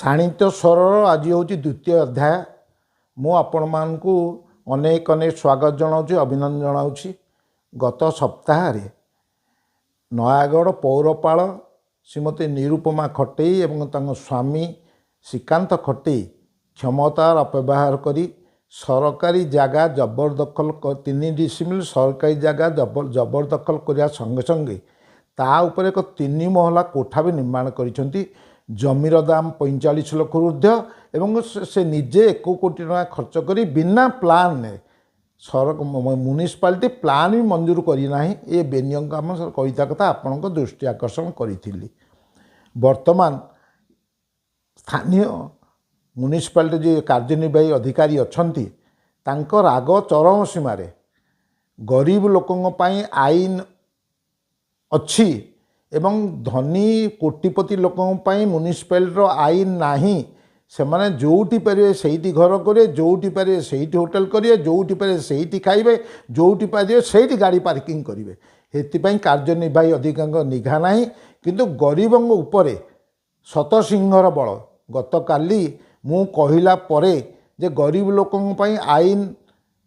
साणित्य स्वरर आज हूँ द्वितीय अध्याय। मु आपण मानू अनेक अनेक स्वागत जनाऊँ, अभिनंदन जनाऊँ। गत सप्ताह नयागढ़ पौरपाल श्रीमती निरुपमा खटेई और स्वामी श्रीकांत खटेई क्षमतार अपव्यवहार करी सरकारी जगह जबरदखल 3 डिसिमिल सरकारी जगह जबरदखल करने संगे संगे ता उपर एक 3 महला कोठा भी निर्माण करिसेंती। जमीर दाम 45 लाख ऊर्ध्व एवं से निजे 1 कोटी टका खर्च करी बिना प्लान ने म्युनिसिपालिटी प्लान भी मंजूर करना ये बेनियम काम कहीता कथा आपण दृष्टि आकर्षण करी। वर्तमान स्थानीय म्युनिसिपालिटी जो कार्यनिर्वाही अधिकारी अच्छी तांकर राग चरम सीमार गरीब लोकों आईन अच्छी एवं धनी कोटिपति लोकों म्युनिसिपालिटी आईन नाही। से माने जोटी पारे सेठी घर करेंगे, जोटी पारे सेठी होटेल करेंगे, जोटी पारे सेठी खाइबे, जोटी पारे सेठी गाड़ी पार्किंग करेंगे। हेतिपाई कार्यनिर्वाही अधिकारी निघा नाही, किंतु गरीबों उपरे शत सिंहर बल। गत काली मु कहिला परे जे गरीब लोकों आईन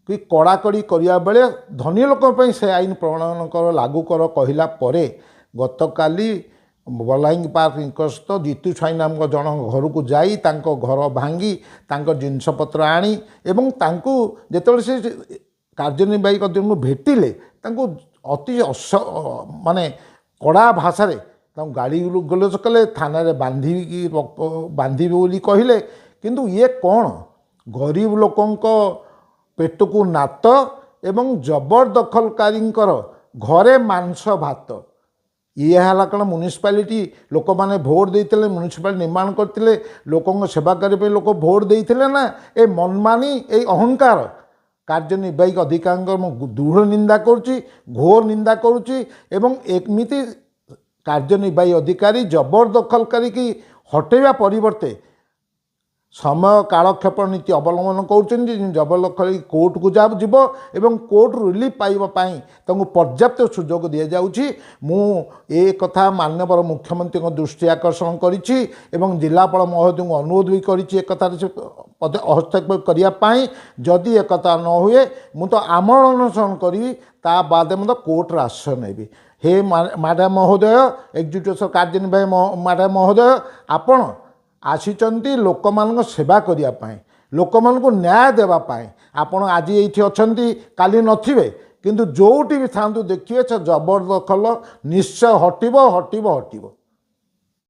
कि कड़ाकड़ी करिया बेले धनी लोकों से आईन प्रणयन कर लागू कर कहिला परे गत काली बलांगी पार्क निकटस्थ जीतू स्वाई नाम जन घर को जाई तांको घर भांगी तांको जिनसपत्र आनी एवं तांको जेतेबेले से कार्यनिर्वाही को भेटिले तांको अति माने कड़ा भाषा रे गाड़ी गलोज कले थाना बांधि बोली कहले। किंतु ये कौन गरीब लोकों पेट को नात एवं जबरदखलकारी घरे मांस भात ये है कौन म्युनिसिपालिटी लोक मैंने भोट देते म्युनिसिपालिटी निर्माण करते लोकों सेवा करने लोक भोट देते ना ए मनमानी ए अहंकार कार्यनिर्वाही अधिकारी दृढ़ निंदा करुच्ची, घोर निंदा करुच्ची एवं एमती कार्यनिर्वाही अधिकारी जबरदखलकारी की हटेवा परिवर्ते समय कालक्षेप नीति अवलंबन कर जबरदखल कोर्ट को जीव एवं कोर्ट रिलीफ पाइबापी पर्याप्त सुजोग दि जाऊँगी। मु ए कथा माननीय मुख्यमंत्री दृष्टि आकर्षण करी जिलापाल महोदय को अनुरोध भी करी हस्तक्षेप करने। जदि एक न हुए मु तो आमरण अनशन करी ता बाद कोर्टर आश्रय नेबी। हे मैडम महोदय एग्जीक्यूटिव कार्यनिर्वाही मैडम महोदय आपण आसीचंती लोक मान सेवा करने लोक मान न्याय देवाई। आपण आज ये अच्छा काली नथिबे किंतु जोटी भी था देखिए जबरदखल निश्चय हटिबो हटिबो हटिबो।